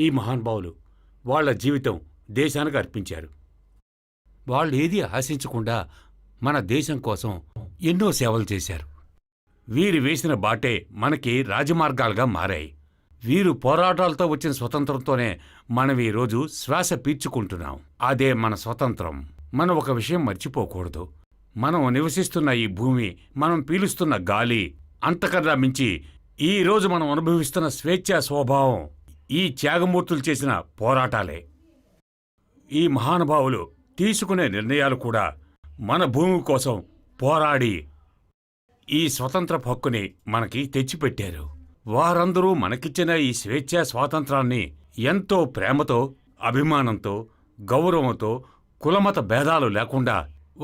ఈ మహానుభావులు వాళ్ల జీవితం దేశానికి అర్పించారు. వాళ్ళేదీ ఆశించకుండా మన దేశం కోసం ఎన్నో సేవలు చేశారు. వీరు వేసిన బాటే మనకి రాజమార్గాలుగా మారాయి. వీరు పోరాటాలతో వచ్చిన స్వతంత్రంతోనే మనం ఈరోజు శ్వాస పీల్చుకుంటున్నాం. అదే మన స్వతంత్రం. మనం ఒక విషయం మర్చిపోకూడదు. మనం నివసిస్తున్న ఈ భూమి, మనం పీలుస్తున్న గాలి, అంతకన్నా మించి ఈరోజు మనం అనుభవిస్తున్న స్వేచ్ఛా స్వభావం ఈ త్యాగమూర్తులు చేసిన పోరాటాలే. ఈ మహానుభావులు తీసుకునే నిర్ణయాలు కూడా మన భూమి కోసం పోరాడి ఈ స్వతంత్ర హక్కుని మనకి తెచ్చిపెట్టారు. వారందరూ మనకిచ్చిన ఈ స్వేచ్ఛా స్వాతంత్రాన్ని ఎంతో ప్రేమతో, అభిమానంతో, గౌరవంతో, కులమత భేదాలు లేకుండా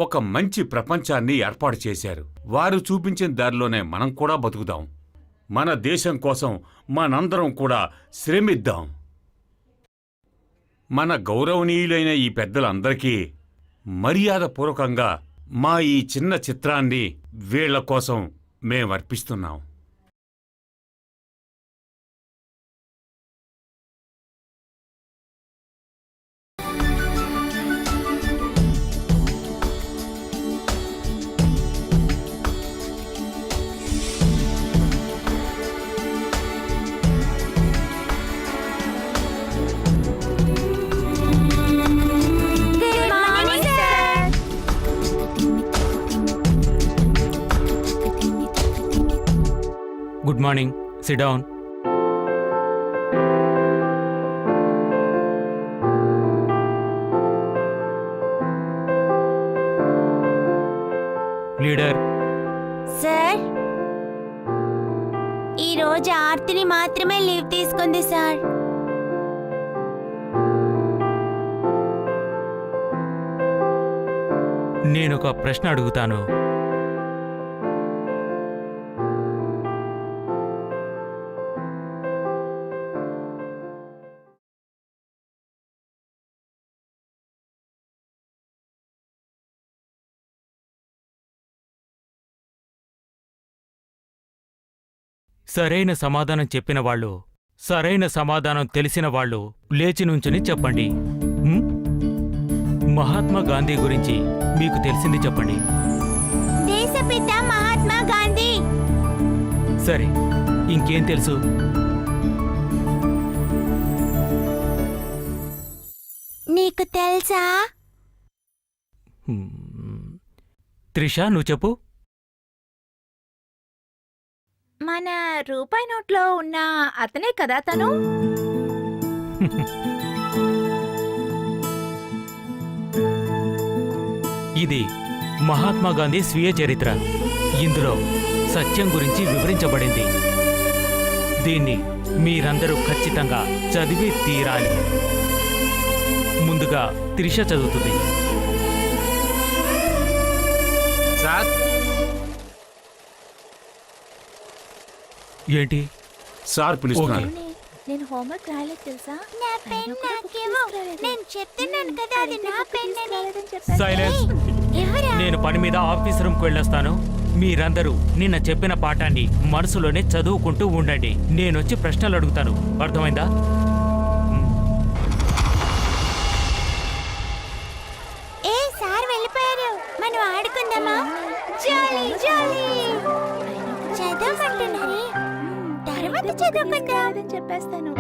ఒక మంచి ప్రపంచాన్ని ఏర్పాటు చేశారు. వారు చూపించిన దారిలోనే మనం కూడా బతుకుదాం. మన దేశం కోసం మనందరం కూడా శ్రమిద్దాం. మన గౌరవనీయులైన ఈ పెద్దలందరికీ మర్యాదపూర్వకంగా మా ఈ చిన్న చిత్రాన్ని వీళ్ల కోసం మేమర్పిస్తున్నాం. Good morning. Sit down. Leader. Sir, ఈరోజు ఆర్తిని మాత్రమే లీవ్ తీసుకుంది సార్. నేనొక ప్రశ్న అడుగుతాను. సరైన సమాధానం చెప్పిన వాళ్ళు, సరైన సమాధానం తెలిసిన వాళ్ళు లేచి నుంచుని చెప్పండి. మహాత్మా గాంధీ గురించి మీకు తెలిసింది చెప్పండి. దేశపిత మహాత్మా గాంధీ. సరే, ఇంకేం తెలుసు? నీకు తెలుసా? త్రిష, నువ్వు చెప్పు. మన రూపాయి నోట్లో ఉన్న అతనే కదా తను? ఇది మహాత్మా గాంధీ స్వీయ చరిత్ర. ఇందులో సత్యం గురించి వివరించబడింది. దీన్ని మీరందరూ ఖచ్చితంగా చదివి తీరాలి. ముందుగా త్రిష చదువుతుంది. సార్, ఏంటి సార్ పిలుస్తున్నారు. నేను హోంవర్క్ రాయలేదు తెలుసా? నా పెన్ నాకేమో. నేను చెప్తున్నాను కదా, అది నా పెన్ అని. సైలెన్స్. ఎవరా? నేను పని మీద ఆఫీస్ రూమ్కి వెళ్ళొస్తాను. మీరందరూ నిన్న చెప్పిన పాఠాన్ని మనసులోనే చదువుకుంటూ ఉండండి. నేనొచ్చి ప్రశ్నలు అడుగుతాను. అర్థమైందా? ఏ సార్ వెళ్ళిపోయారు. మనం ఆడుకుందామా? జాలీ జాలీ. చదవమంటున్నారే, తర్వాత చదువుకుందాం. చెప్పేస్తాను.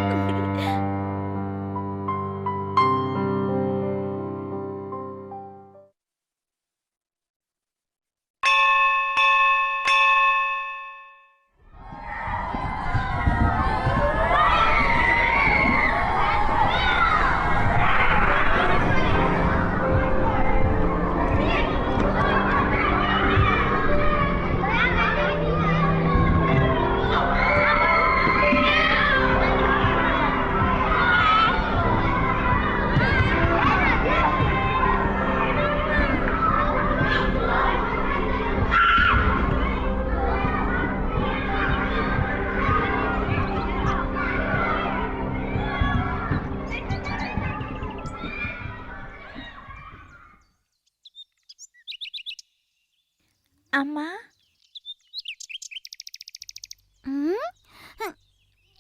అమ్మా,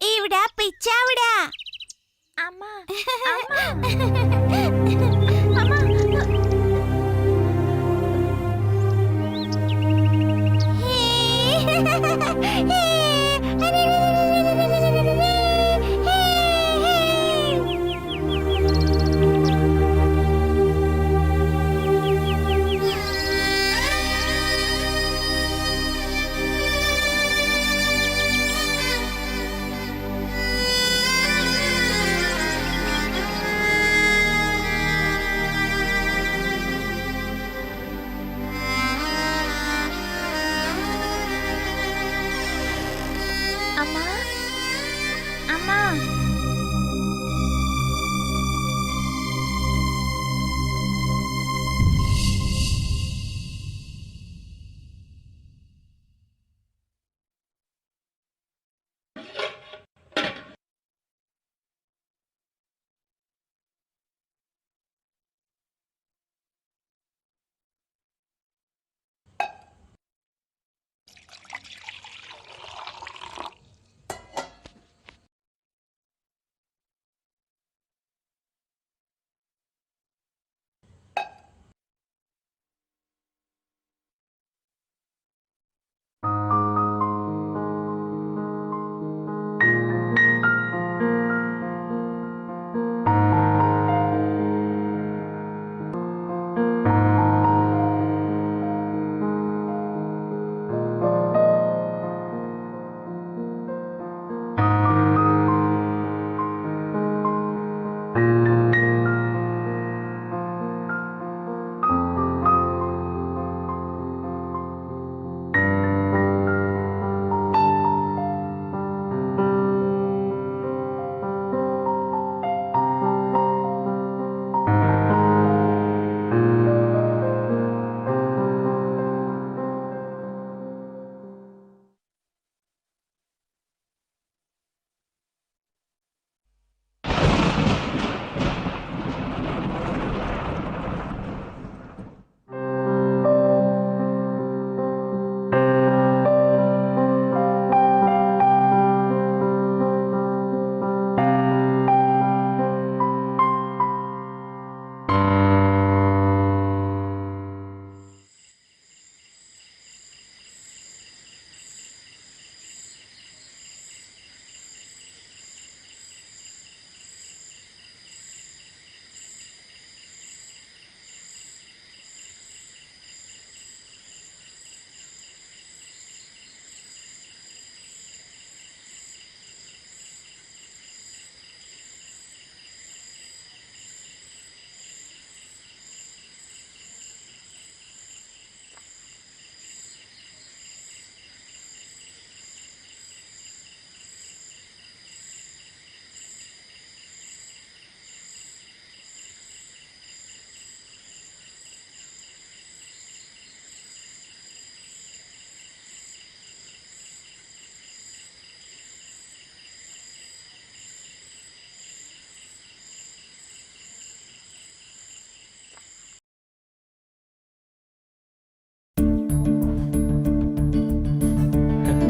ఈవిడ పిచ్చావిడా. అమ్మా అమ్మా అమ్మా అమ్మా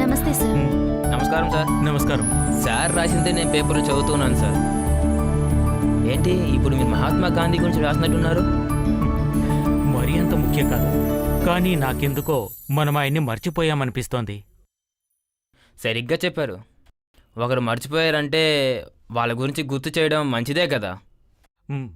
నమస్తే సార్. నమస్కారం సార్. నమస్కారం. సార్ రాసిందే నేను పేపర్లో చదువుతున్నాను సార్. ఏంటి ఇప్పుడు మీరు మహాత్మా గాంధీ గురించి రాసినట్టున్నారు? మరీ అంత ముఖ్యం కాదు, కానీ నాకెందుకో మనం ఆయన్ని మర్చిపోయామనిపిస్తోంది. సరిగ్గా చెప్పారు. ఒకరు మర్చిపోయారంటే వాళ్ళ గురించి గుర్తు చేయడం మంచిదే కదా. ఉమ్.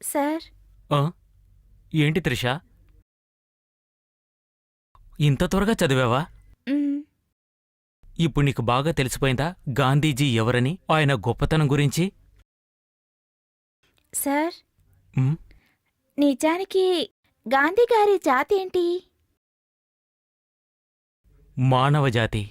సార్ ఆ? ఏంటి త్రిష? ఇంత త్వరగా చదివావా? మ్, ఇప్పుడు నీకు బాగా తెలిసిపోయిందా గాంధీజీ ఎవరని, ఆయన గొప్పతనం గురించి? సార్ మ్? నిజానికి గాంధీ గారి జాతి ఏంటి? మానవజాతి.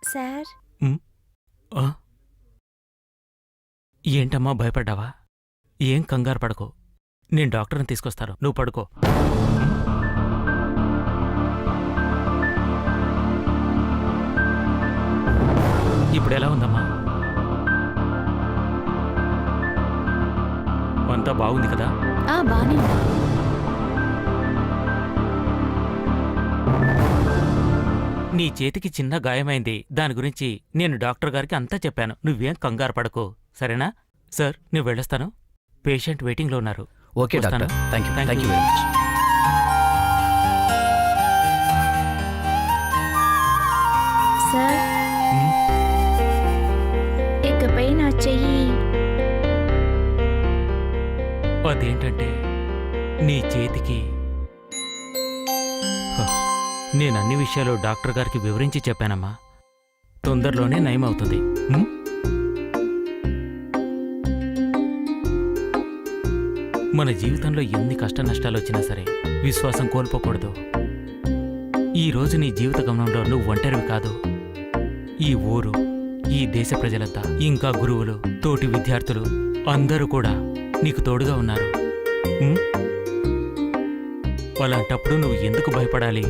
సార్ ఆ? ఏంటమ్మా భయపడ్డావా? ఏం కంగారు పడకు. నేను డాక్టర్ని తీసుకొస్తాను, నువ్వు పడుకో. ఇప్పుడెలా ఉందమ్మా? అంతా బాగుంది కదా? బానే ఉంది. నీ చేతికి చిన్న గాయమైంది. దాని గురించి నేను డాక్టర్ గారికి అంతా చెప్పాను. నువ్వేం కంగారు పడకు, సరేనా? సార్, నేను వెళ్ళొస్తాను. పేషెంట్ వెయిటింగ్లో ఉన్నారు. ఓకే వస్తాను. Doctor, thank you Thank you. Very much. Sir um, ఇకపై నేను అన్ని విషయాలు డాక్టర్ గారికి వివరించి చెప్పానమ్మా. తొందరలోనే నయమవుతుంది. ఉం? మన జీవితంలో ఎన్ని కష్ట నష్టాలు వచ్చినా సరే విశ్వాసం కోల్పోకూడదు. ఈ రోజు నీ జీవిత గమనంలో నువ్వు ఒంటరివి కాదు. ఈ ఊరు, ఈ దేశ ప్రజలంతా, ఇంకా గురువులు, తోటి విద్యార్థులు అందరూ కూడా నీకు తోడుగా ఉన్నారు. ఉం? అలాంటప్పుడు నువ్వు ఎందుకు భయపడాలి?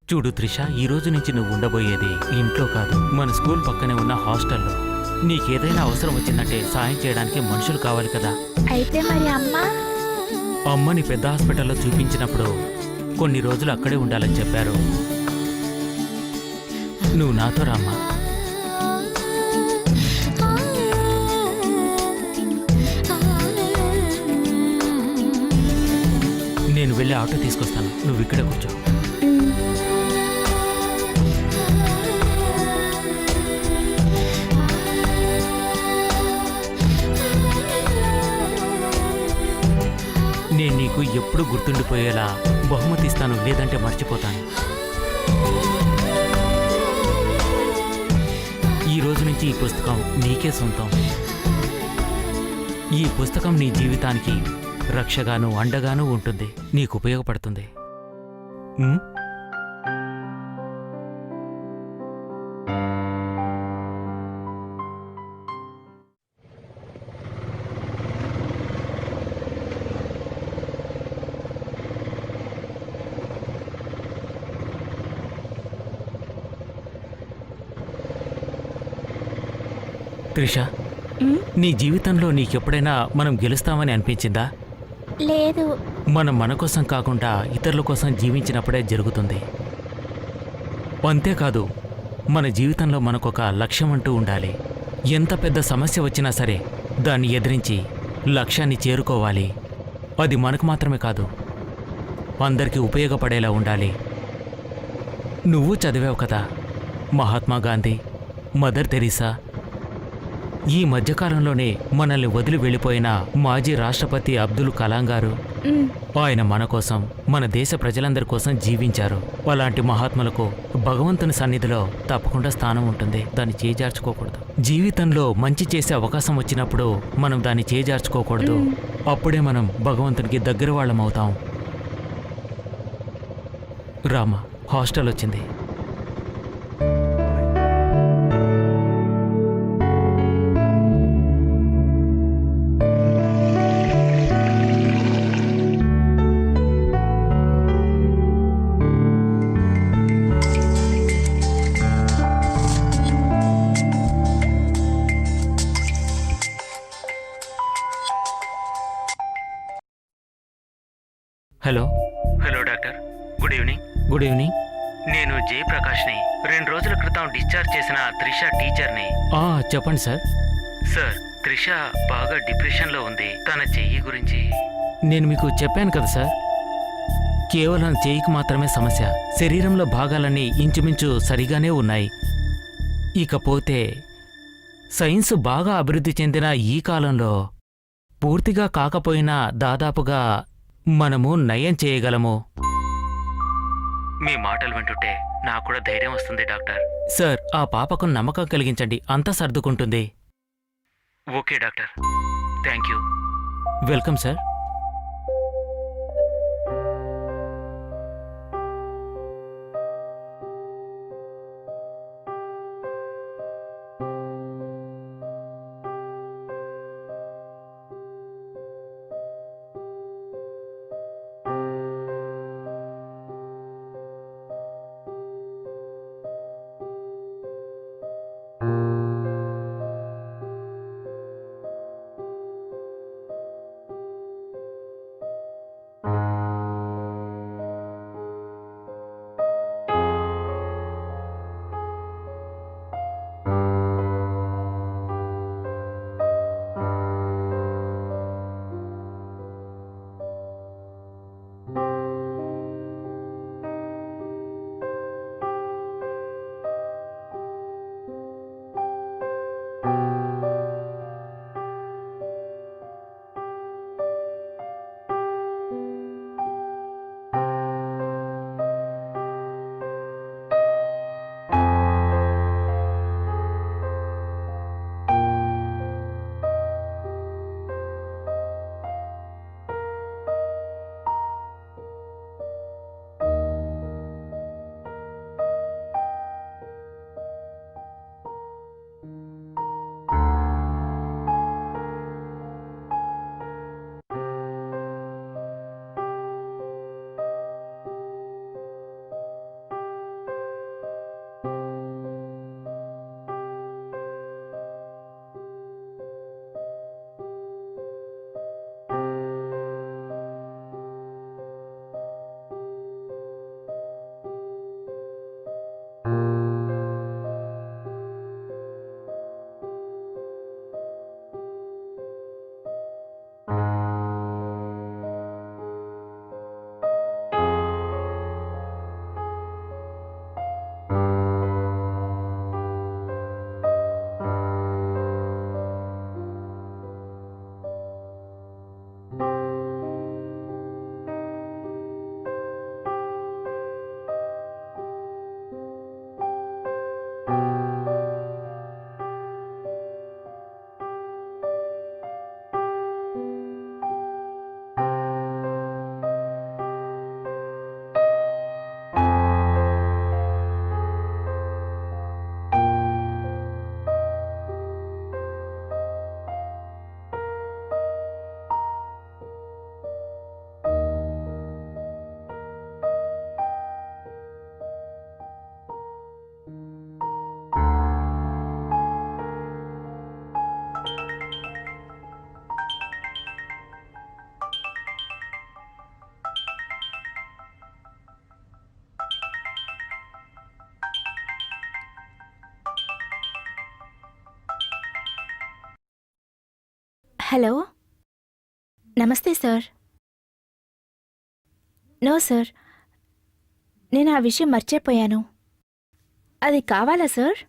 చూడు త్రిష, ఈ రోజు నుంచి నువ్వు ఉండబోయేది ఇంట్లో కాదు, మన స్కూల్ పక్కనే ఉన్న హాస్టల్లో. నీకేదైనా అవసరం వచ్చిందంటే సాయం చేయడానికి మనుషులు కావాలి కదా. అయితే మరి అమ్మ? అమ్మని పెద్ద హాస్పిటల్లో చూపించినప్పుడు కొన్ని రోజులు అక్కడే ఉండాలని చెప్పారు. నువ్వు నాతో రామ్మా. నేను వెళ్ళి ఆటో తీసుకొస్తాను, నువ్వు ఇక్కడే కూర్చో. నేను నీకు ఎప్పుడు గుర్తుండిపోయేలా బహుమతి ఇస్తాను, లేదంటే మర్చిపోతాను. ఈ రోజు నుంచి ఈ పుస్తకం నీకే సొంతం. ఈ పుస్తకం నీ జీవితానికి రక్షగాను అండగాను ఉంటుంది, నీకు ఉపయోగపడుతుంది. ఉం? త్రిష, నీ జీవితంలో నీకెప్పుడైనా మనం గెలుస్తామని అనిపించిందా? లేదు. మనం మన కోసం కాకుండా ఇతరుల కోసం జీవించినప్పుడే జరుగుతుంది. అంతేకాదు, మన జీవితంలో మనకొక లక్ష్యం అంటూ ఉండాలి. ఎంత పెద్ద సమస్య వచ్చినా సరే దాన్ని ఎదిరించి లక్ష్యాన్ని చేరుకోవాలి. అది మనకు మాత్రమే కాదు, అందరికీ ఉపయోగపడేలా ఉండాలి. నువ్వు చదివావు కదా, మహాత్మా గాంధీ, మదర్ తెరీసా, ఈ మధ్యకాలంలోనే మనల్ని వదిలి వెళ్ళిపోయిన మాజీ రాష్ట్రపతి అబ్దుల్ కలాం గారు. ఆయన మన కోసం, మన దేశ ప్రజలందరి కోసం జీవించారు. అలాంటి మహాత్ములకు భగవంతుని సన్నిధిలో తప్పకుండా స్థానం ఉంటుంది, దాన్ని చేజార్చుకోకూడదు. జీవితంలో మంచి చేసే అవకాశం వచ్చినప్పుడు మనం దాన్ని చేజార్చుకోకూడదు. అప్పుడే మనం భగవంతునికి దగ్గర వాళ్ళం అవుతాం. రామా, హాస్టల్ వచ్చింది. Hello. Hello doctor, good evening. Good evening. నేను జయప్రకాష్ని. 2 రోజుల క్రితం డిశ్చార్జ్ చేసిన త్రిష టీచర్ని. చెప్పండి సార్. సార్, త్రిష బాగా డిప్రెషన్లో ఉంది. తన చెయ్యి గురించి నేను మీకు చెప్పాను కదా సార్. కేవలం చెయ్యికి మాత్రమే సమస్య, శరీరంలో భాగాలన్నీ ఇంచుమించు సరిగానే ఉన్నాయి. ఇకపోతే సైన్స్ బాగా అభివృద్ధి చెందిన ఈ కాలంలో పూర్తిగా కాకపోయినా దాదాపుగా మనము నయం చేయగలము. మీ మాటలు వింటుంటే నాకు కూడా ధైర్యం వస్తుంది డాక్టర్. సార్, ఆ పాపకు నమ్మకం కలిగించండి, అంతా సర్దుకుంటుంది. Okay doctor, thank you. Welcome sir. Hello, నమస్తే సార్. నో సార్, నేను ఆ విషయం మర్చిపోయాను. అది కావాలా సార్?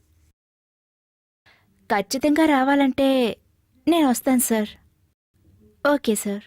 ఖచ్చితంగా రావాలంటే నేను వస్తాను సార్. Okay sir.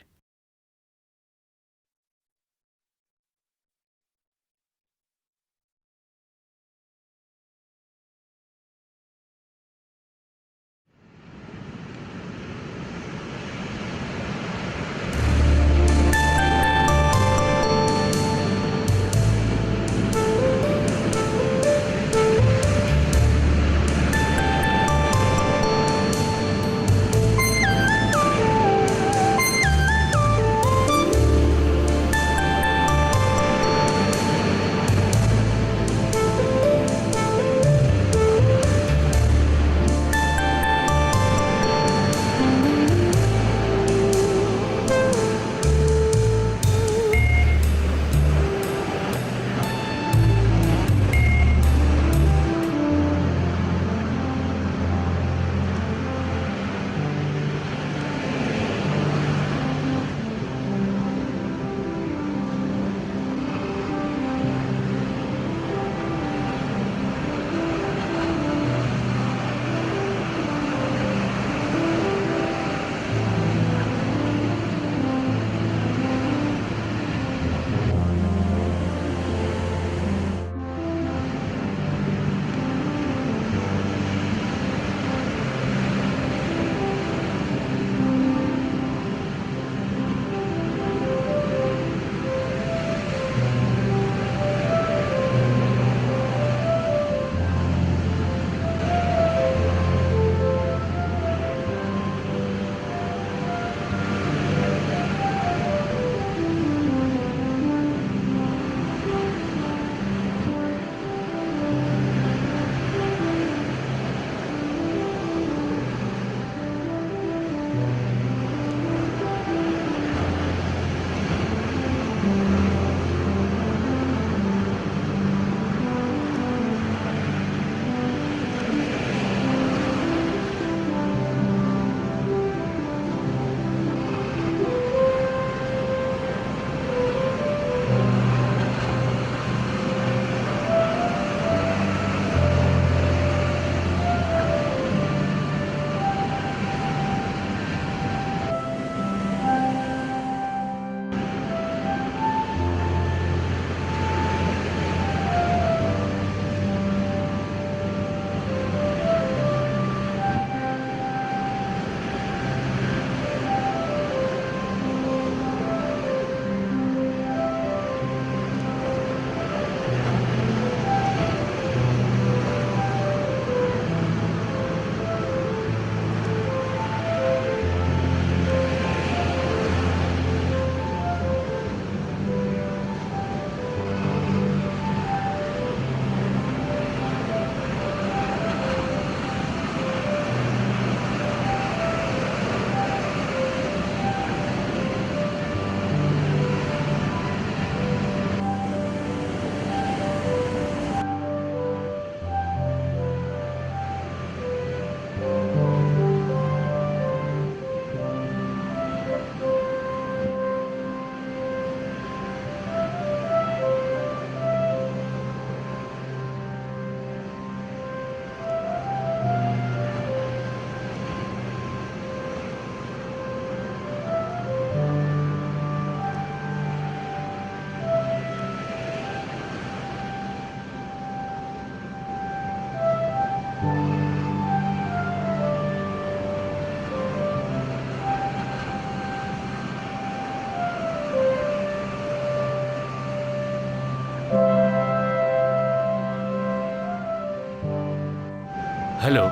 హలో,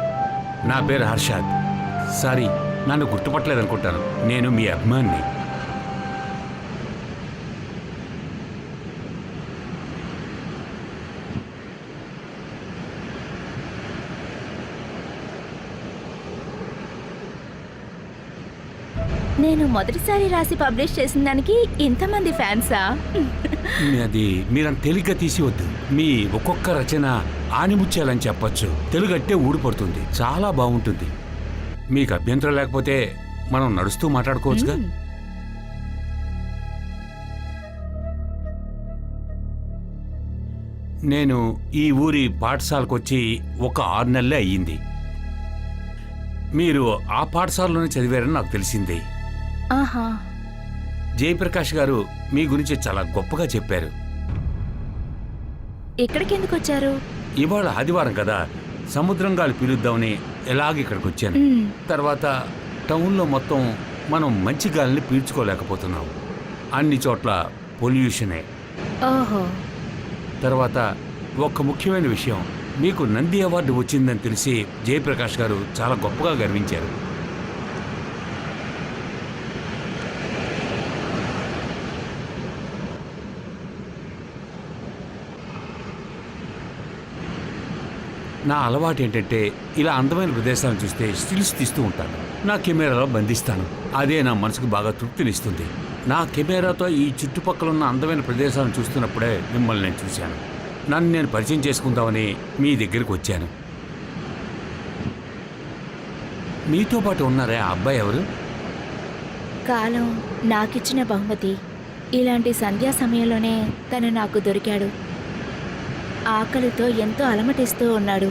నా పేరు హర్షాద్. సారీ, నన్ను గుర్తుపట్టలేదనుకుంటాను. నేను మీ అభిమాని. నేను మొదటిసారి రాసి పబ్లిష్ చేసిన దానికి ఇంతమంది ఫ్యాన్సా? అది మీరంత తేలిగ్గా తీసివద్దు. మీ ఒక్కొక్క రచన ఆనిముత్యాలని చెప్పొచ్చు. తెలుగు అంటే ఊడిపడుతుంది. చాలా బాగుంటుంది. మీకు అభ్యంతరం లేకపోతే మనం నడుస్తూ మాట్లాడుకోవచ్చుగా. మ్మ్. నేను ఈ ఊరి పాఠశాలకు వచ్చి ఒక 6 నెలలే అయ్యింది. మీరు ఆ పాఠశాలలోనే చదివారని నాకు తెలిసింది. ఆహా. జయప్రకాష్ గారు మీ గురించి చాలా గొప్పగా చెప్పారు. ఇక్కడికి ఎందుకు వచ్చారు? ఇవాళ ఆదివారం కదా, సముద్రం గాలి పీలుద్దామని ఇక్కడికి వచ్చాను. మ్మ్. తర్వాత టౌన్లో మొత్తం మనం మంచి గాలిని పీల్చుకోలేకపోతున్నాం. అన్ని చోట్ల పొల్యూషనే. ఓహో. తర్వాత ఒక ముఖ్యమైన విషయం, మీకు నంది అవార్డు వచ్చిందని తెలిసి జయప్రకాష్ గారు చాలా గొప్పగా గర్వించారు. నా అలవాటు ఏంటంటే ఇలా అందమైన ప్రదేశాలను చూస్తే స్టిల్స్ తీస్తూ ఉంటాను. నా కెమెరాలో బంధిస్తాను. అదే నా మనసుకు బాగా తృప్తినిస్తుంది. నా కెమెరాతో ఈ చుట్టుపక్కల ఉన్న అందమైన ప్రదేశాలను చూస్తున్నప్పుడే మిమ్మల్ని నేను చూశాను. నన్ను నేను పరిచయం చేసుకుందామని మీ దగ్గరికి వచ్చాను. మీతో పాటు ఉన్నారే ఆ అబ్బాయి ఎవరు? కాలం నాకిచ్చిన బహుమతి. ఇలాంటి సంధ్యా సమయంలోనే తను నాకు దొరికాడు. ఆకలితో ఎంతో అలమటిస్తూ ఉన్నాడు.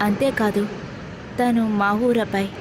అంతేకాదు, తను మా ఊరబ్బాయి.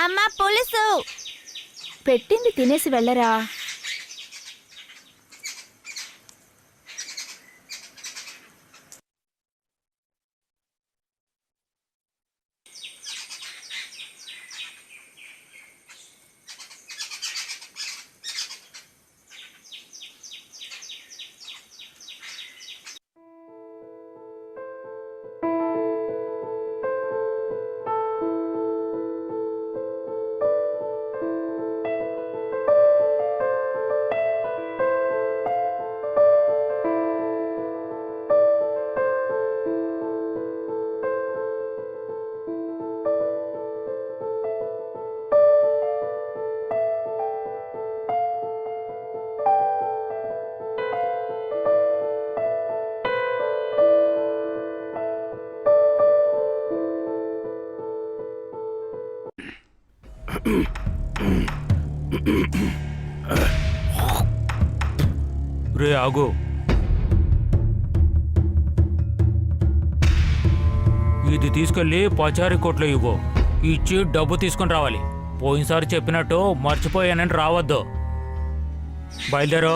అమ్మా పులుసు. పెట్టింది తినేసి వెళ్ళరా. రే ఆగు. ఇది తీసుకెళ్ళి పచారీ కొట్లో ఇవ్వు. ఇచ్చి డబ్బు తీసుకొని రావాలి. పోయినసారి చెప్పినట్టు మర్చిపోయానని రావద్దు. బయలుదేరో.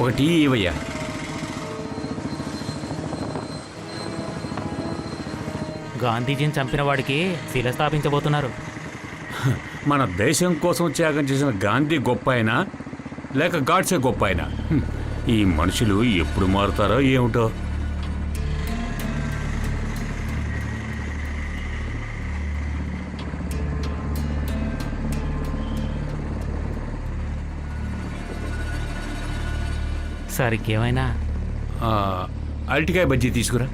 ఒక టీ ఇవ్వయ్యా. గాంధీజీని చంపిన వాడికి శిల స్థాపించబోతున్నారు. మన దేశం కోసం త్యాగం చేసిన గాంధీ గొప్ప అయినా లేక గాడ్సే గొప్ప అయినా ఈ మనుషులు ఎప్పుడు మారుతారో ఏమిటో. సరిగ్గా అరటికాయ బజ్జీ తీసుకురా.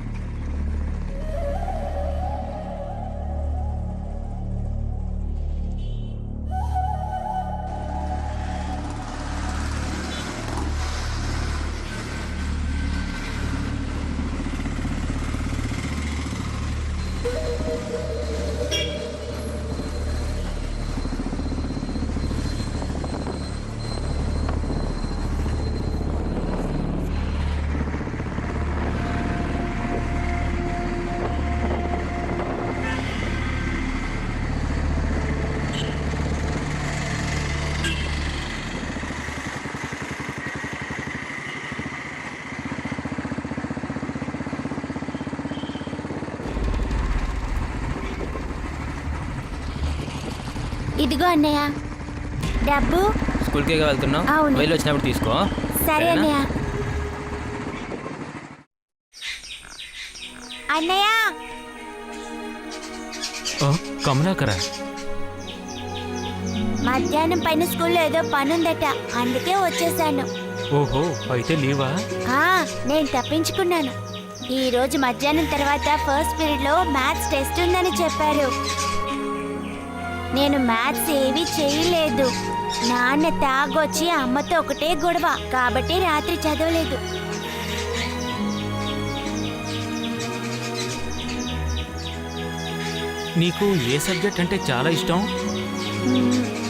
ఇదిగో అన్నయ్య డబ్బు. స్కూల్కే వెళ్తున్నావు? అవును. వెళ్ళి వచ్చినప్పుడు తీసుకో. సరే అన్నయ్య. అన్నయ్య కమలాకరా, మధ్యాహ్నం పైన స్కూల్లో ఏదో పని ఉందట, అందుకే వచ్చేసాను. ఓహో అయితే లీవా? నేను తప్పించుకున్నాను. ఈ రోజు మధ్యాహ్నం తర్వాత ఫస్ట్ పీరియడ్ లో మ్యాథ్స్ టెస్ట్ ఉందని చెప్పారు. నేను మ్యాథ్స్ ఏవి చేయలేదు. నాన్న తాగొచ్చి అమ్మతో ఒకటే గొడవ కాబట్టి రాత్రి చదవలేదు. నీకు ఏ సబ్జెక్ట్ అంటే చాలా ఇష్టం?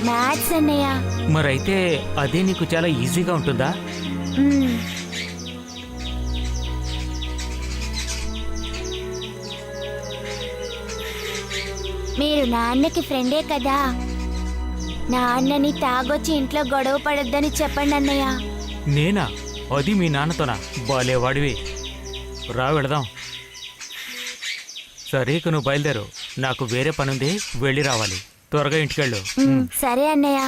మ్యాథ్స్ అన్నయ్య. మరైతే అదే నీకు చాలా ఈజీగా ఉంటుందా? మ్మ్. మీరు నాన్నకి ఫ్రెండే కదా, నాన్నని తాగొచ్చి ఇంట్లో గొడవ పడొద్దని చెప్పండి అన్నయ్య. నేనా? అది మీ నాన్నతోనా? బాలేవాడివి. రా వెళదాం. సరే ఇక నువ్వు బయలుదేరు. నాకు వేరే పనుంది, వెళ్ళి రావాలి. త్వరగా ఇంటికెళ్ళు. సరే అన్నయ్య.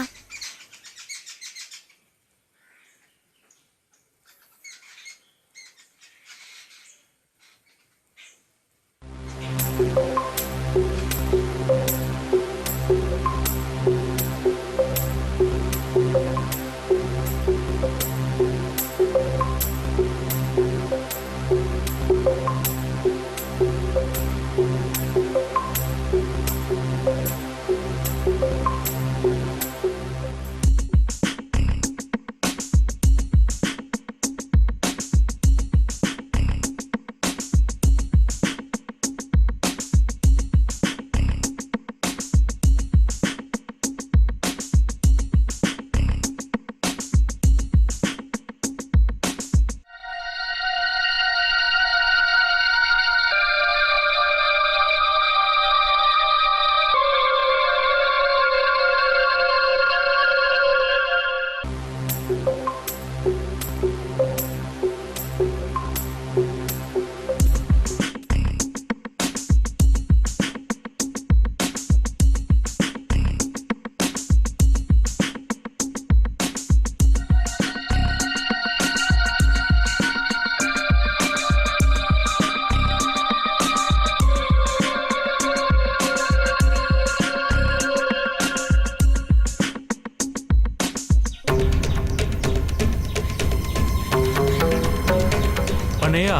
అన్నయ్య,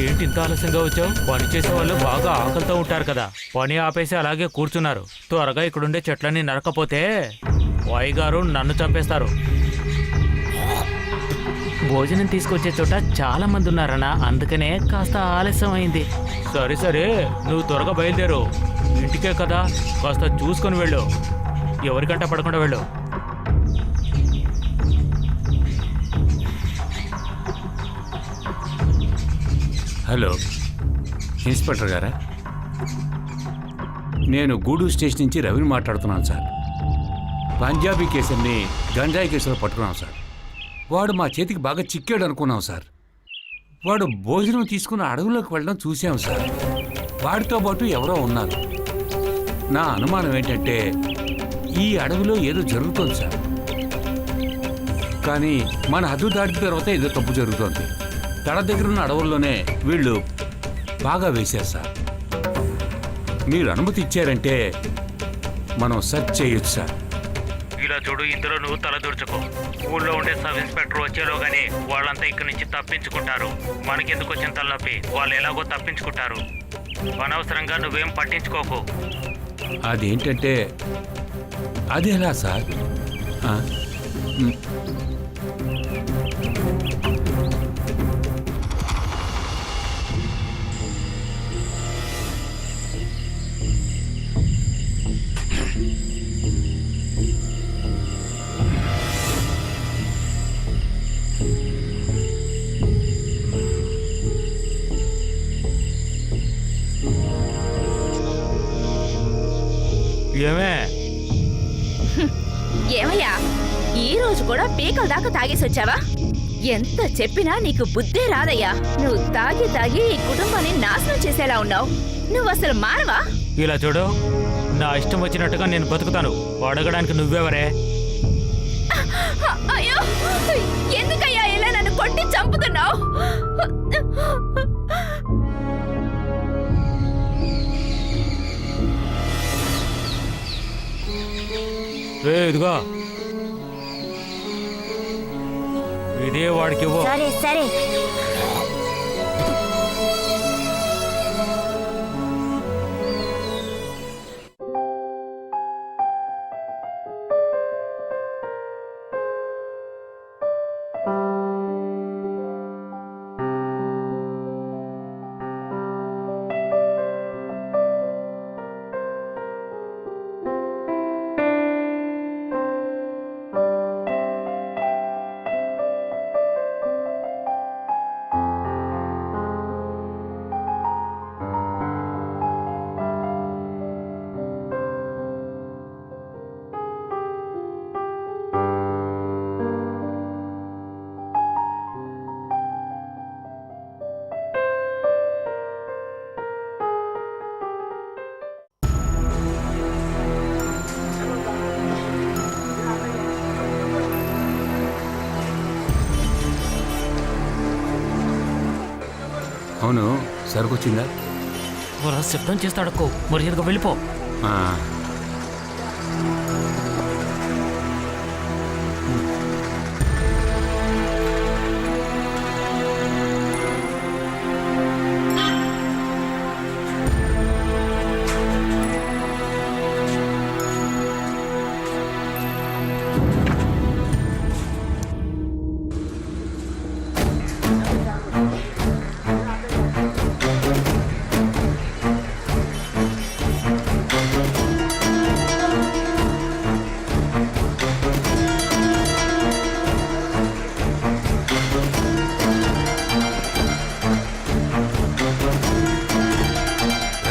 ఏంటి ఇంత ఆలస్యంగా వచ్చావు? పని చేసే వాళ్ళు బాగా ఆకలితో ఉంటారు కదా, పని ఆపేసి అలాగే కూర్చున్నారు. త్వరగా ఇక్కడుండే చెట్లన్నీ నరకపోతే వాయి గారు నన్ను చంపేస్తారు. భోజనం తీసుకొచ్చే చోట చాలా మంది ఉన్నారన్నా, అందుకనే కాస్త ఆలస్యం అయింది. సరే సరే, నువ్వు త్వరగా బయలుదేరు. ఇంటికే కదా, కాస్త చూసుకొని వెళ్ళు. ఎవరికంట పడకుండా వెళ్ళు. హలో, ఇన్స్పెక్టర్ గారా? నేను గూడూరు స్టేషన్ నుంచి రవిని మాట్లాడుతున్నాను సార్. పంజాబీ కేసుని గంజాయి కేసులో పట్టుకున్నాం సార్. వాడు మా చేతికి బాగా చిక్కాడు అనుకున్నాం సార్. వాడు భోజనం తీసుకుని అడవులోకి వెళ్ళడం చూసాం సార్. వాడితో పాటు ఎవరో ఉన్నారు. నా అనుమానం ఏంటంటే ఈ అడవిలో ఏదో జరుగుతోంది సార్. కానీ మన హద్దు దాటిన తర్వాత ఏదో తప్పు జరుగుతోంది. తడ దగ్గరున్న అడవుల్లోనే వీళ్ళు బాగా వేశారు సార్. మీరు అనుమతి ఇచ్చారంటే మనం సెర్చ్ చేయొచ్చు సార్. ఇలా చూడు, ఇందులో నువ్వు తలదూర్చుకో. ఊళ్ళో ఉండే సబ్ ఇన్స్పెక్టర్ వచ్చేలోగానే వాళ్ళంతా ఇక్కడి నుంచి తప్పించుకుంటారు. మనకెందుకు వచ్చిన తలనొప్పి, వాళ్ళు ఎలాగో తప్పించుకుంటారు. అనవసరంగా నువ్వేం పట్టించుకోకు. అదేంటంటే అది ఎలా సార్? ఏమే? ఏమయ్యా, ఈ రోజు కూడా పీకల దాకా తాగేసి వచ్చావా? ఎంత చెప్పినా నీకు బుద్ధే రాదయ్యా. నువ్వు తాగి తాగి ఈ కుటుంబాన్ని నాశనం చేసేలా ఉన్నావు. నువ్వు అసలు మారవా? ఇలా చూడు, నా ఇష్టం వచ్చినట్టుగా నేను బతుకుతాను. అడగడానికి నువ్వెవరే? అయ్యో, ఎందుకయ్యా ఇలా నన్ను కొట్టి చంపుతున్నావు? ఇదిగో, ఇదే వాడికి ఇవ్వు. సరే సరే. అవును, సరుకొచ్చిందా? వాళ్ళ శబ్దం చేస్తాడక్కో, మర్యాదగా వెళ్ళిపో. ఆ,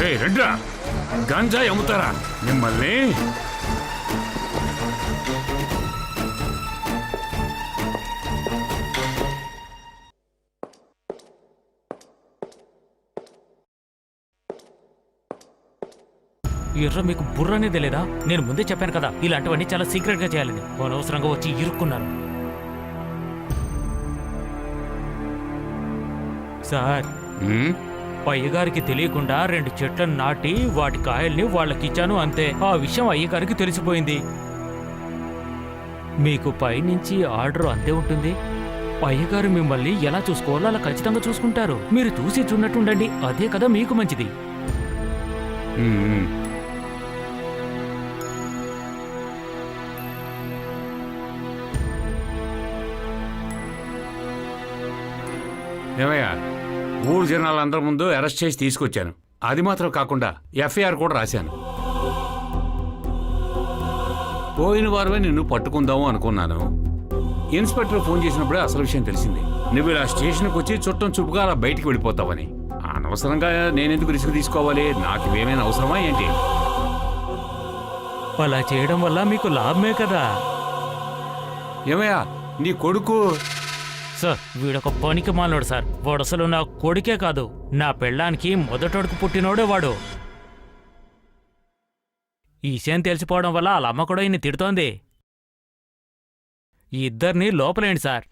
ఏయ్, రండ్రా, గంజాయి అమ్ముతారా మిమ్మల్ని? ఎర్ర మీకు బుర్ర అనేది లేదా? నేను ముందే చెప్పాను కదా ఇలాంటివన్నీ చాలా సీక్రెట్ గా చేయాలని. అనవసరంగా వచ్చి ఇరుక్కున్నారు. సార్, ఉమ్, అయ్యగారికి తెలియకుండా 2 చెట్లను నాటి వాటి కాయల్ని వాళ్ళకిచ్చాను అంతే. ఆ విషయం అయ్యగారికి తెలిసిపోయింది. మీకు పైనుంచి ఆర్డర్ అంతే ఉంటుంది. అయ్యగారు మిమ్మల్ని ఎలా చూసుకోవాలో అలా ఖచ్చితంగా చూసుకుంటారు. మీరు చూసి చూడనట్టుండండి, అదే కదా మీకు మంచిది. ఉమ్, ఉమ్. ఏమయ్యా, ఊరు జనాలందరి ముందు అరెస్ట్ చేసి తీసుకొచ్చాను. అది మాత్రం కాకుండా ఎఫ్ఐఆర్ కూడా రాశాను. పోయిన వారమే నిన్ను పట్టుకుందాము అనుకున్నాను. ఇన్స్పెక్టర్ ఫోన్ చేసినప్పుడే అసలు విషయం తెలిసింది. నువ్వు ఇలా స్టేషన్కి వచ్చి చుట్టం చూపుగా అలా బయటికి వెళ్ళిపోతావని. అనవసరంగా నేనెందుకు రిస్క్ తీసుకోవాలి? నాకు ఇవేమైనా అవసరమా ఏంటి? అలా చేయడం వల్ల మీకు లాభమే కదా. ఏమయ్యా, నీ కొడుకు? సార్, వీడొక పనికి మాలోడు సార్. వాడు అసలు నా కొడుకే కాదు, నా పెళ్ళానికి మొదటొడుకు పుట్టినోడే వాడు. ఈ విషయం తెలిసిపోవడం వల్ల వాళ్ళ అమ్మ కూడా ఈయన్ని తిడుతోంది. ఈ ఇద్దరిని లోపలేండి సార్.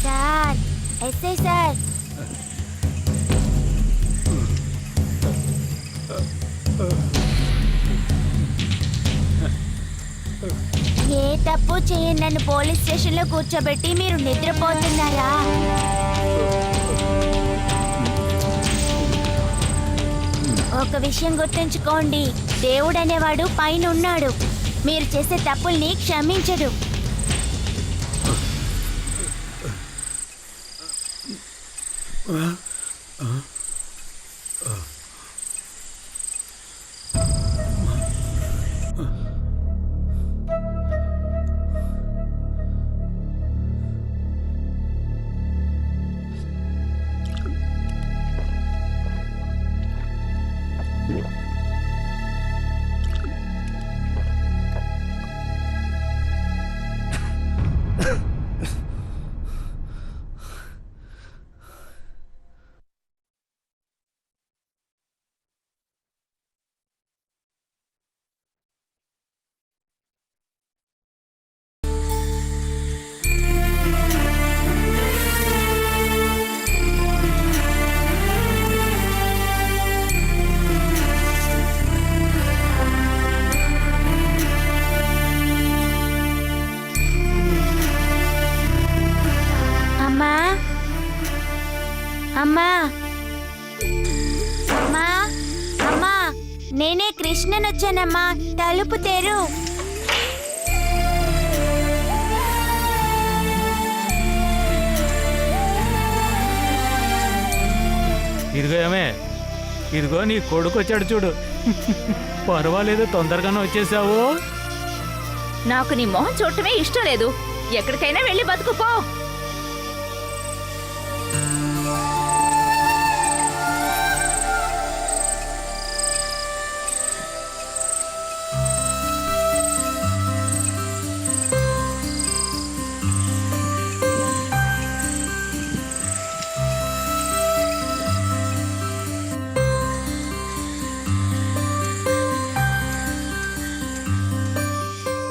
సార్, ఎస్ఐ సార్, ఏ తప్పు చేయని నన్ను పోలీస్ స్టేషన్లో కూర్చోబెట్టి మీరు నిద్రపోతున్నారా? ఒక విషయం గుర్తుంచుకోండి, దేవుడు అనేవాడు పైన ఉన్నాడు. మీరు చేసే తప్పుల్ని క్షమించడు. అమ్మా, అమ్మా, అమ్మా, నేనే కృష్ణన్ వచ్చానమ్మా, తలుపు తెరు. ఇదిగో ఏమే, ఇదిగో నీ కొడుకు వచ్చాడు చూడు. పర్వాలేదు, తొందరగానే వచ్చేసావు. నాకు నీ మొహం చూడటమే ఇష్టం లేదు. ఎక్కడికైనా వెళ్ళి బతుకుపో.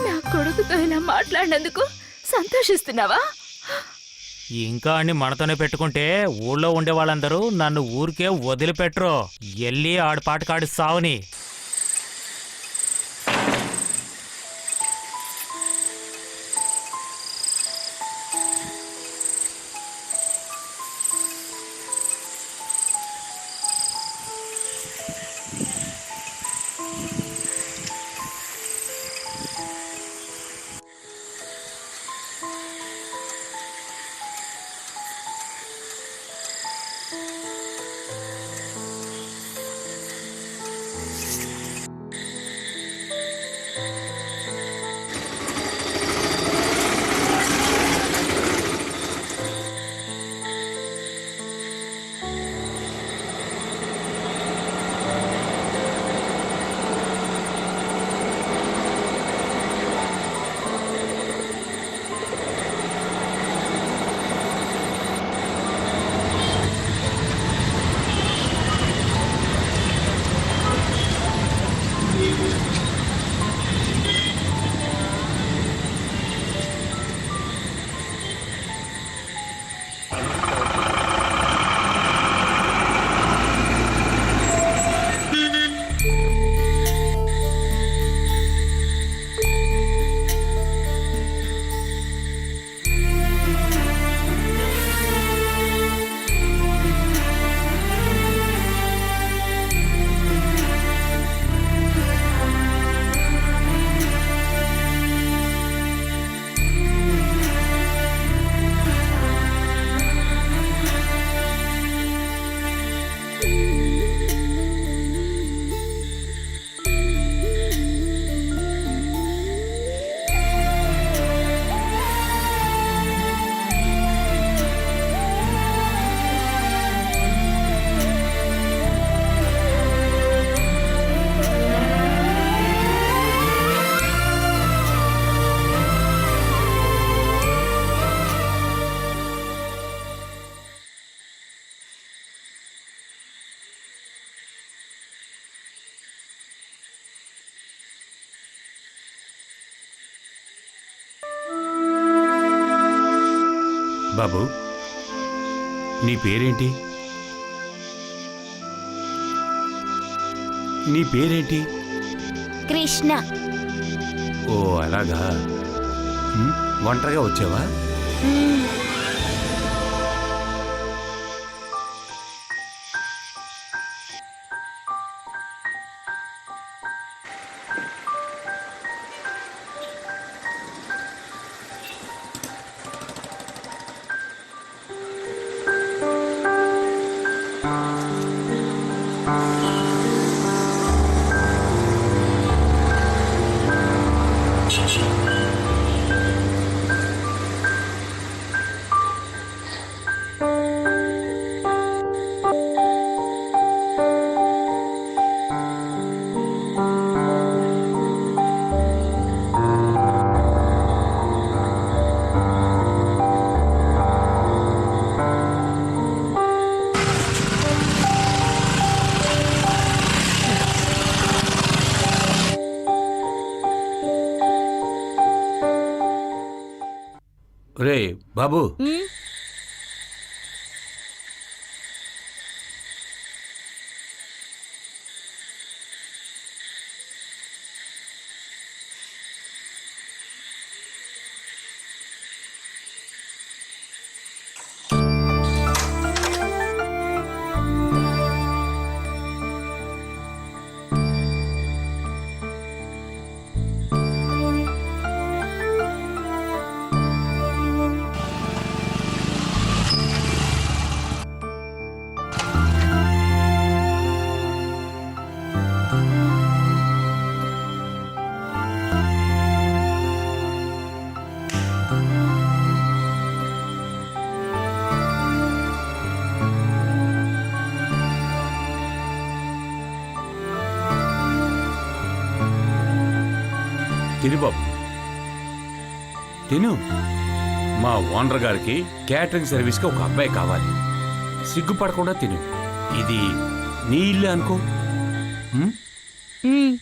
నా కొడుకుతో ఇలా మాట్లాడినందుకు సంతోషిస్తున్నావా? ఇంకా అన్ని మనతోనే పెట్టుకుంటే ఊళ్ళో ఉండే వాళ్ళందరూ నన్ను ఊరికే వదిలిపెట్టరు. ఎల్లి ఆడిపాటకాడి సావుని. బాబు, నీ పేరేంటి? నీ పేరేంటి? కృష్ణ. ఓ అలాగా. ఒంటరిగా వచ్చావా? మ్మ్. రే బాబు, మ్మ్. తిను బాబు తిను. మా ఓనర్ గారికి క్యాటరింగ్ సర్వీస్కి ఒక అబ్బాయి కావాలి. సిగ్గుపడకుండా తిను. ఇది నీ ఇల్లు అనుకో. ఉమ్? మ్మ్.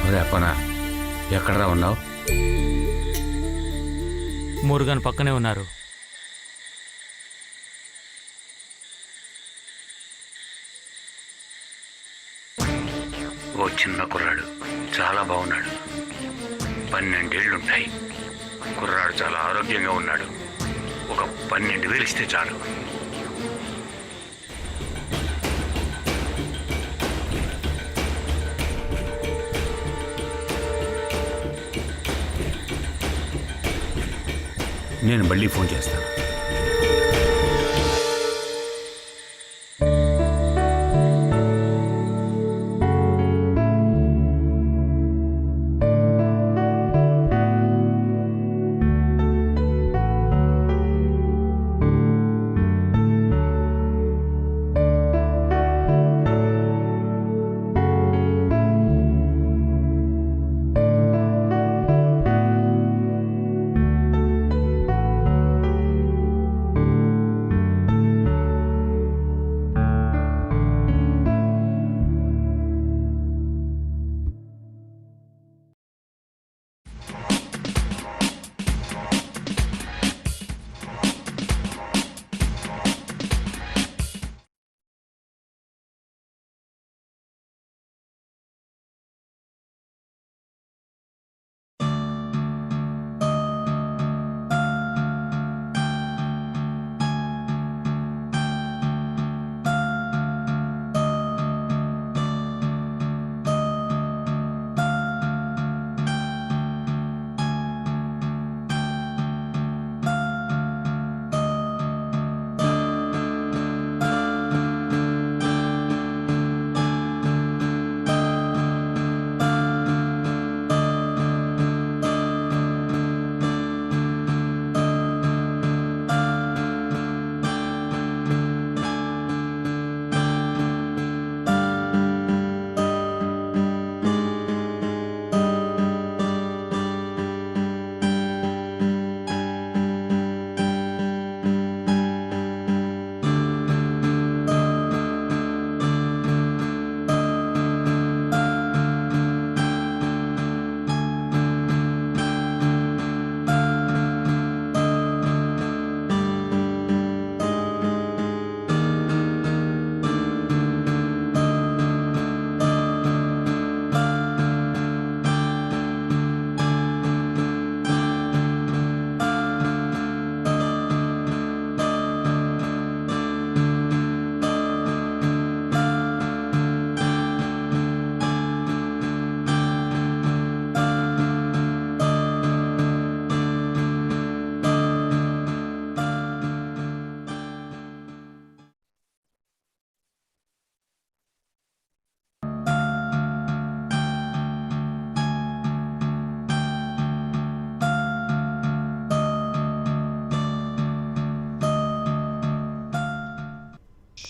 ఒరే అప్పనా, ఎక్కడరా ఉన్నావు? మురుగన్ పక్కనే ఉన్నారు. ఓ చిన్న కుర్రాడు, చాలా బాగున్నాడు. 12 ఏళ్లుంటాయి. కుర్రాడు చాలా ఆరోగ్యంగా ఉన్నాడు. ఒక 12,000 ఇస్తే చాలు. నేను మళ్ళీ ఫోన్ చేస్తాను.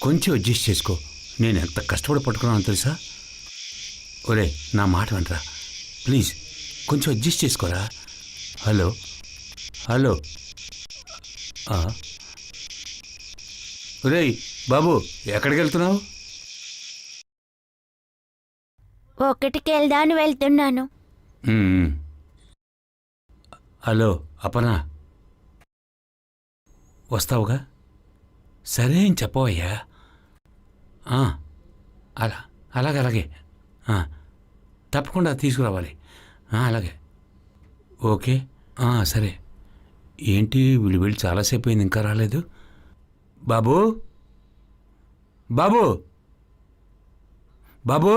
కొంచెం అడ్జస్ట్ చేసుకో. నేను ఎంత కష్టపడి పట్టుకున్నాను తెలుసా? ఒరే నా మాట వినరా ప్లీజ్, కొంచెం అడ్జస్ట్ చేసుకోరా. హలో హలో ఒరేయ్ బాబు, ఎక్కడికి వెళ్తున్నావు? ఒకటికి వెళ్దాను వెళ్తున్నాను. హలో అపనా, వస్తావుగా? సరే అని చెప్పవయ్యా. అలాగే తప్పకుండా తీసుకురావాలి. అలాగే ఓకే సరే. ఏంటి వీళ్ళు వెళ్ళి చాలాసేపు అయింది ఇంకా రాలేదు? బాబు బాబు బాబు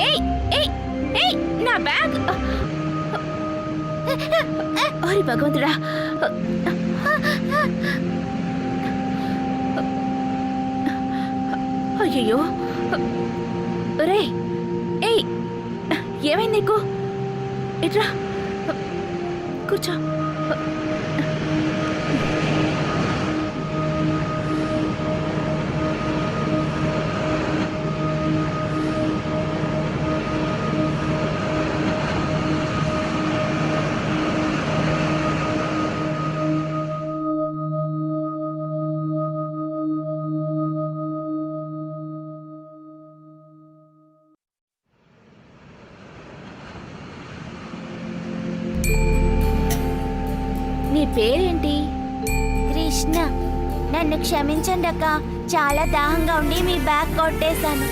ఏయ్ ఏయ్ ఏయ్ నా బ్యాగ్ ఓరి భగవంతుడా అయ్యో రే ఏయ్ ఏమైంది నీకు ఇట్రా కూర్చో నీ పేరేంటి కృష్ణ, నన్ను క్షమించండి అక్క. చాలా దాహంగా ఉండి మీ బ్యాగ్ కొట్టేశాను.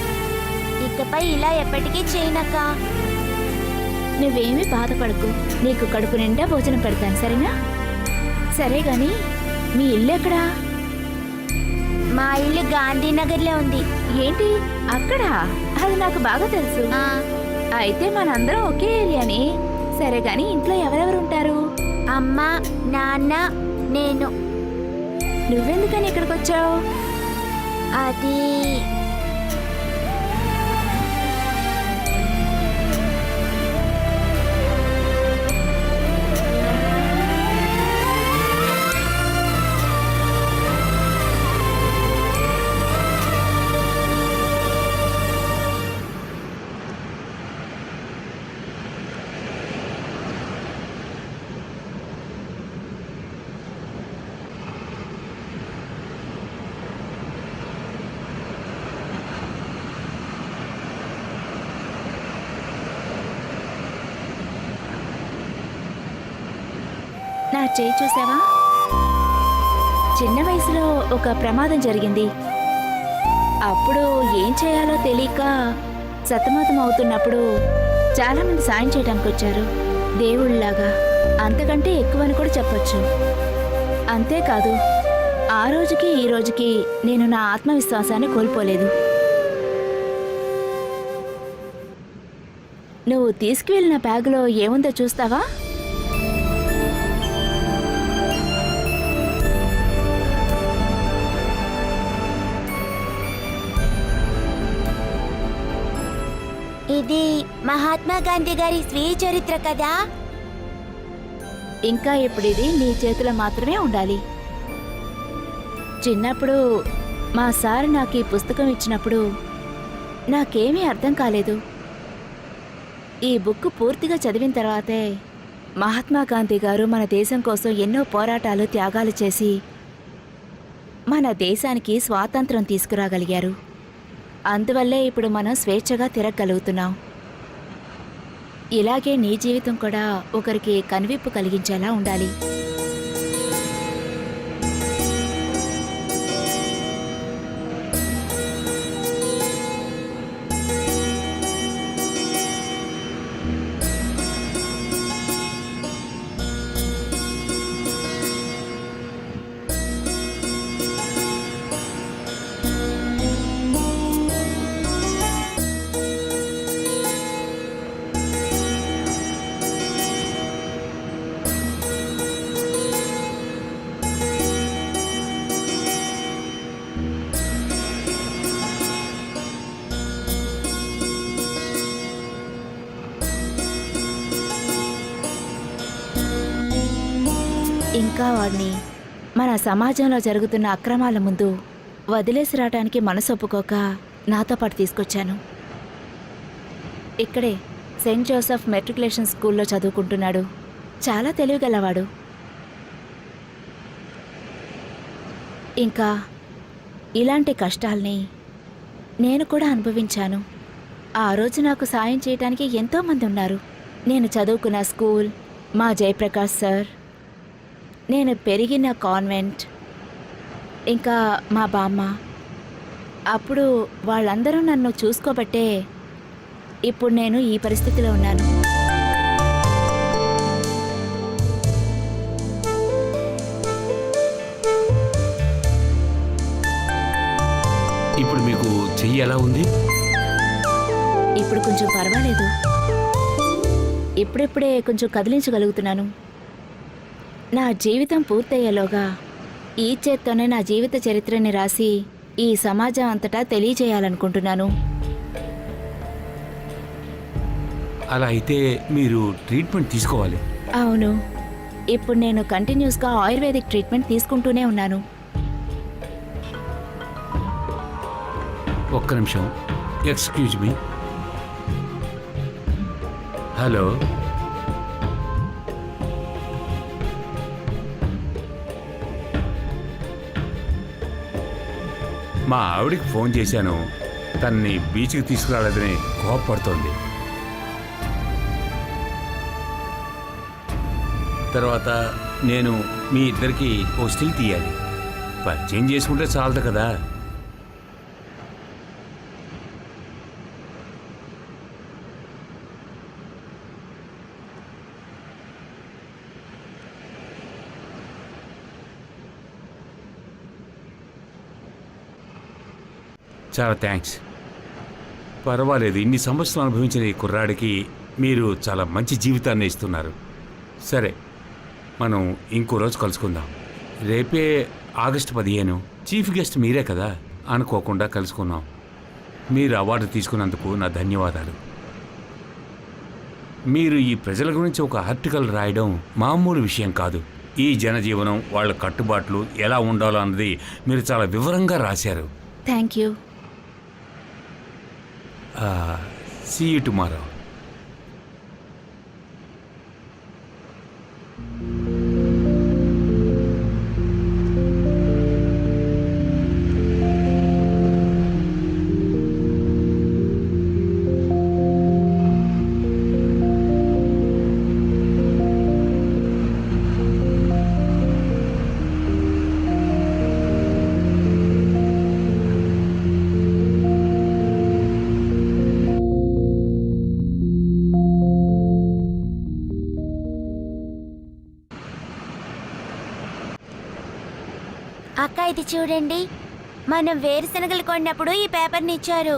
ఇకపై ఇలా ఎప్పటికీ చేయనక్క. నువ్వేమీ బాధపడకు, నీకు కడుపు నిండా భోజనం పెడతాను సరేనా? సరే గాని మీ ఇల్లు ఎక్కడా? మా ఇల్లు గాంధీనగర్లో ఉంది. ఏంటి అక్కడా? అది నాకు బాగా తెలుసు. ఆ, అయితే మనందరం ఒకే ఏరియాని. సరే గాని ఇంట్లో ఎవరెవరు ఉంటారు? అమ్మ, నాన్న, నేను. నువ్వెందుకని ఇక్కడికి వచ్చావు? అది నా చేయి చూసావా? చిన్న వయసులో ఒక ప్రమాదం జరిగింది. అప్పుడు ఏం చేయాలో తెలియక సతమతం అవుతున్నప్పుడు చాలా మంది సాయం చేయడానికి వచ్చారు, దేవుళ్ళలాగా. అంతకంటే ఎక్కువని కూడా చెప్పొచ్చు. అంతేకాదు, ఆ రోజుకి ఈ రోజుకి నేను నా ఆత్మవిశ్వాసాన్ని కోల్పోలేదు. నువ్వు తీసుకువెళ్ళిన బ్యాగులో ఏముందో చూస్తావా? ఇది మహాత్మా గాంధీ గారి స్వీయ చరిత్ర కదా. ఇంకా ఇప్పుడు ఇది నీ చేతిలో మాత్రమే ఉండాలి. చిన్నప్పుడు మా సార్ నాకు ఈ పుస్తకం ఇచ్చినప్పుడు నాకేమీ అర్థం కాలేదు. ఈ బుక్ పూర్తిగా చదివిన తర్వాతే మహాత్మా గాంధీ గారు మన దేశం కోసం ఎన్నో పోరాటాలు, త్యాగాలు చేసి మన దేశానికి స్వాతంత్రం తీసుకురాగలిగారు. అందువల్లే ఇప్పుడు మనం స్వేచ్ఛగా తిరగగలుగుతున్నాం. ఇలాగే నీ జీవితం కూడా ఒకరికి కనువిప్పు కలిగించేలా ఉండాలి. ఇంకా వాడిని మన సమాజంలో జరుగుతున్న అక్రమాల ముందు వదిలేసి రావడానికి మనసు ఒప్పుకోక నాతో పాటు తీసుకొచ్చాను. ఇక్కడే సెయింట్ జోసెఫ్ మెట్రికులేషన్ స్కూల్లో చదువుకుంటున్నాడు. చాలా తెలివిగలవాడు. ఇంకా ఇలాంటి కష్టాల్ని నేను కూడా అనుభవించాను. ఆ రోజు నాకు సాయం చేయడానికి ఎంతోమంది ఉన్నారు. నేను చదువుకున్న స్కూల్, మా జయప్రకాష్ సార్, నేను పెరిగిన కాన్వెంట్, ఇంకా మా బామ్మ. అప్పుడు వాళ్ళందరూ నన్ను చూసుకోబట్టే ఇప్పుడు నేను ఈ పరిస్థితిలో ఉన్నాను. ఇప్పుడు మీకు చెయ్యి ఎలా ఉంది? ఇప్పుడు కొంచెం పర్వాలేదు. ఇప్పుడిప్పుడే కొంచెం కదిలించగలుగుతున్నాను. నా జీవితం పూర్తయ్యేలోగా ఈ చేత్తోనే నా జీవిత చరిత్రని రాసి ఈ సమాజం అంతటా తెలియజేయాలనుకుంటున్నాను. అలా అయితే మీరు ట్రీట్మెంట్ తీసుకోవాలి. అవును, ఇప్పుడు నేను కంటిన్యూస్గా ఆయుర్వేదిక్ ట్రీట్మెంట్ తీసుకుంటూనే ఉన్నాను. ఒక్క నిమిషం, ఎక్స్క్యూజ్ మీ. హలో, మా ఆవిడికి ఫోన్ చేశాను. తన్ని బీచ్కి తీసుకురాలేదని కోపపడుతోంది. తర్వాత నేను మీ ఇద్దరికి ఓ స్టిల్ తీయాలి. పరిచయం చేసుకుంటే చాలదు కదా. చాలా థ్యాంక్స్. పర్వాలేదు, ఇన్ని సంవత్సరాలు అనుభవించిన ఈ కుర్రాడికి మీరు చాలా మంచి జీవితాన్ని ఇస్తున్నారు. సరే, మనం ఇంకో రోజు కలుసుకుందాం. రేపే ఆగస్టు 15. చీఫ్ గెస్ట్ మీరే కదా, అనుకోకుండా కలుసుకున్నాం. మీరు అవార్డు తీసుకున్నందుకు నా ధన్యవాదాలు. మీరు ఈ ప్రజల గురించి ఒక ఆర్టికల్ రాయడం మామూలు విషయం కాదు. ఈ జనజీవనం, వాళ్ళ కట్టుబాట్లు ఎలా ఉండాలో అన్నది మీరు చాలా వివరంగా రాశారు. Thank you. See you tomorrow. అక్క, ఇది చూడండి. మనం వేరుశనగలు కొన్నప్పుడు ఈ పేపర్ని ఇచ్చారు.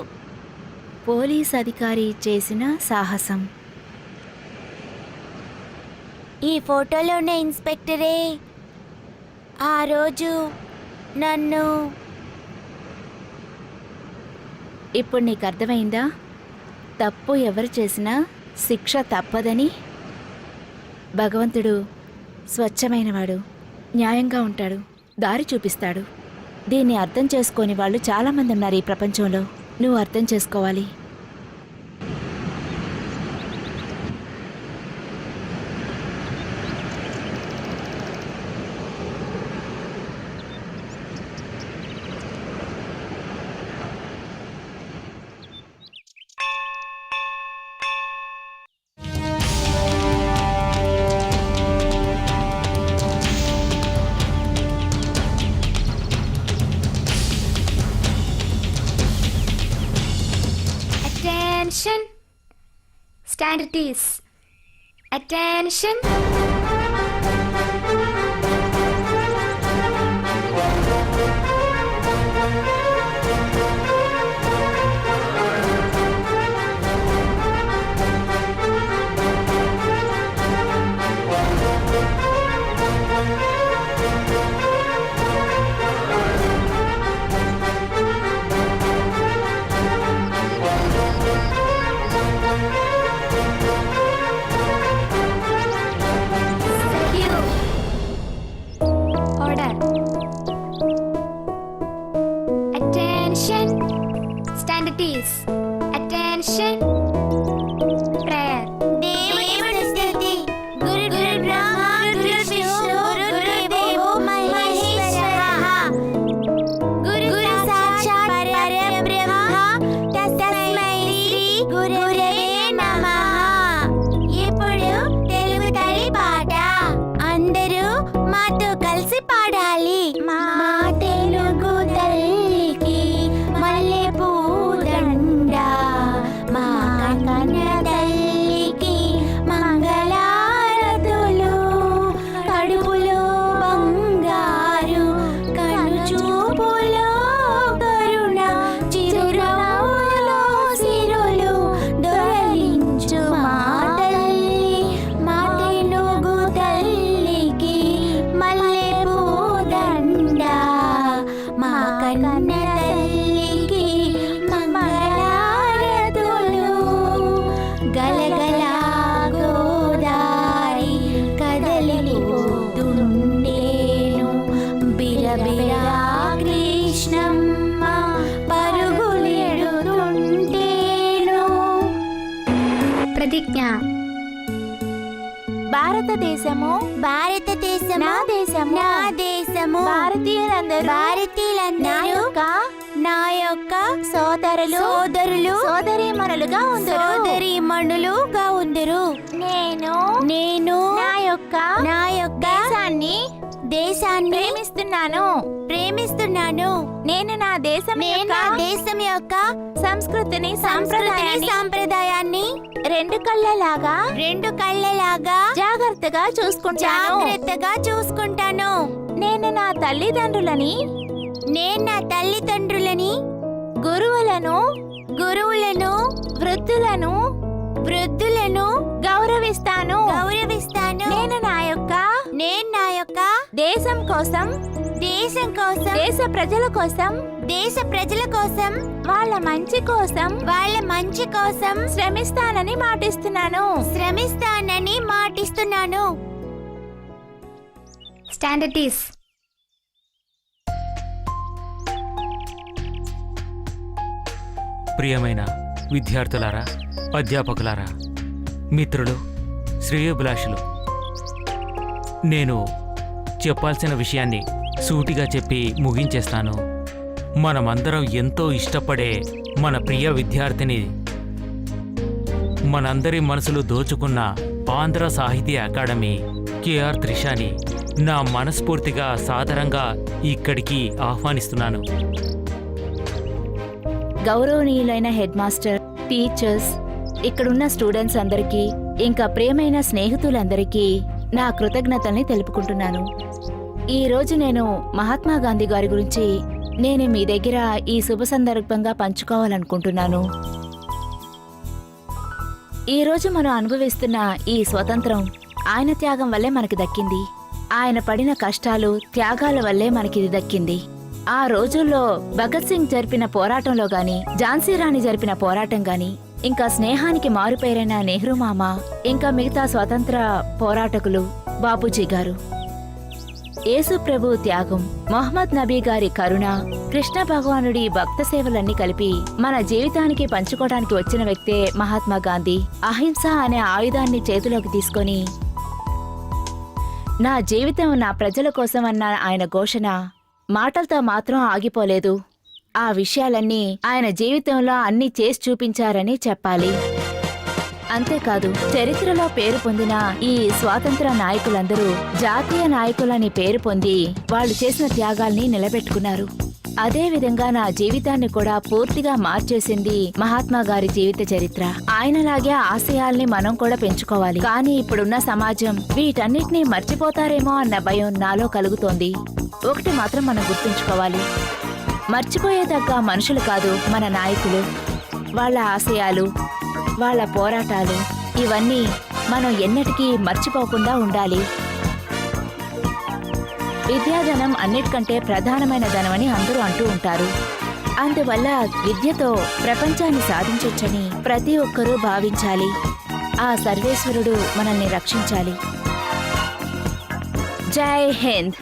పోలీస్ అధికారి చేసిన సాహసం. ఈ ఫోటోలో ఉన్న ఇన్స్పెక్టరే ఆ రోజు నన్ను... ఇప్పుడు నీకు అర్థమైందా? తప్పు ఎవరు చేసినా శిక్ష తప్పదని. భగవంతుడు స్వచ్ఛమైనవాడు, న్యాయంగా ఉంటాడు, దారి చూపిస్తాడు. దీన్ని అర్థం చేసుకోని వాళ్ళు చాలామంది ఉన్నారు ఈ ప్రపంచంలో. నువ్వు అర్థం చేసుకోవాలి. Attention. Stand at ease. Attention. Stand at ease. Attention. Prayer. దేవుని స్తుతి. గురు బ్రహ్మ, గురు విష్ణు, గురు దేవో మహేశ్వరః. గురు సాక్షాత్ పరబ్రహ్మ. తస్మై శ్రీ గురవే నమః. ఇప్పుడు తెలుగు తల్లి పాట అందరూ మాతో కలిసి పాడాలి. మా తెలుగు తల్లికి మల్లె పూదండ, మా కన్న తల్లికి మంగళారతులు. కడుపులో బంగారు, కను చూపులో కరుణ, చిరునవ్వులో సిరులు, ప్రతిజ్ఞ. భారతదేశము భారతదేశము నా దేశము నా దేశము భారతీయులందరూ నా యొక్క సోదరులు సోదరీమణులుగా ఉందరు. సోదరీమణులుగా ఉందరు. నేను నా యొక్క దేశాన్ని ప్రేమిస్తున్నాను. నేను నా దేశం దేశం యొక్క సంస్కృతిని సాంప్రదాయాన్ని రెండు కళ్ళలాగా జాగ్రత్తగా చూసుకుంటాను. నేను నా తల్లిదండ్రులని గురువులను వృద్ధులను గౌరవిస్తాను. నేను నా యొక్క దేశం కోసం దేశ ప్రజల కోసం వాళ్ళ మంచి కోసం శ్రమిస్తానని మాటిస్తున్నాను. స్టాండర్టీస్. ప్రియమైన విద్యార్థులారా, అధ్యాపకులారా, మిత్రులు, శ్రేయోభిలాషులు, నేను చెప్పాల్సిన విషయాన్ని సూటిగా చెప్పి ముగించేస్తాను. మనమందరం ఎంతో ఇష్టపడే మన ప్రియ విద్యార్థిని, మనందరి మనసులు దోచుకున్న ఆంధ్ర సాహిత్య అకాడమీ కేఆర్ త్రిషాని నా మనస్ఫూర్తిగా సాదరంగా ఇక్కడికి ఆహ్వానిస్తున్నాను. గౌరవనీయులైన హెడ్ మాస్టర్, టీచర్స్, ఇక్కడున్న స్టూడెంట్స్ అందరికీ, ఇంకా ప్రియమైన స్నేహితులందరికీ నా కృతజ్ఞతల్ని తెలుపుకుంటున్నాను. ఈ రోజు నేను మహాత్మా గాంధీ గారి గురించి నేను మీ దగ్గర ఈ శుభ సందర్భంగా పంచుకోవాలనుకుంటున్నాను. ఈ రోజు మనం అనుభవిస్తున్న ఈ స్వతంత్రం ఆయన త్యాగం వల్లే మనకి దక్కింది. ఆయన పడిన కష్టాలు, త్యాగాల వల్లే మనకిది దక్కింది. ఆ రోజుల్లో భగత్ సింగ్ జరిపిన పోరాటంలో గాని, ఝాన్సీ రాణి జరిపిన పోరాటం గాని, ఇంకా స్నేహానికి మారుపేరైన నెహ్రూ మామ, ఇంకా మిగతా స్వతంత్ర పోరాటకులు బాపూజీ గారు, యేసు ప్రభు త్యాగం, మొహమ్మద్ నబీ గారి కరుణ, కృష్ణ భగవానుడి భక్త సేవలన్నీ కలిపి మన జీవితానికి పంచుకోవడానికి వచ్చిన వ్యక్తే మహాత్మా గాంధీ. అహింస అనే ఆయుధాన్ని చేతిలోకి తీసుకొని నా జీవితం నా ప్రజల కోసం అన్న ఆయన ఘోషణ మాటలతో మాత్రం ఆగిపోలేదు. ఆ విషయాలన్నీ ఆయన జీవితంలో అన్ని చేసి చూపించారని చెప్పాలి. అంతేకాదు, చరిత్రలో పేరు పొందిన ఈ స్వాతంత్ర నాయకులందరూ జాతీయ నాయకులని పేరు పొంది వాళ్ళు చేసిన త్యాగాల్ని నిలబెట్టుకున్నారు. అదేవిధంగా నా జీవితాన్ని కూడా పూర్తిగా మార్చేసింది మహాత్మా గారి జీవిత చరిత్ర. ఆయనలాగే ఆశయాల్ని మనం కూడా పెంచుకోవాలి. కానీ ఇప్పుడున్న సమాజం వీటన్నిటినీ మర్చిపోతారేమో అన్న భయం నాలో కలుగుతోంది. ఒకటి మాత్రం మనం గుర్తుంచుకోవాలి, మర్చిపోయేదగ్గ మనుషులు కాదు మన నాయకులు. వాళ్ళ ఆశయాలు, వాళ్ళ పోరాటాలు, ఇవన్నీ మనం ఎన్నటికీ మర్చిపోకుండా ఉండాలి. విద్యాధనం అన్నిటికంటే ప్రధానమైన ధనమని అందరూ అంటూ ఉంటారు. అందువల్ల విద్యతో ప్రపంచాన్ని సాధించొచ్చని ప్రతి ఒక్కరూ భావించాలి. ఆ సర్వేశ్వరుడు మనల్ని రక్షించాలి. జై హింద్.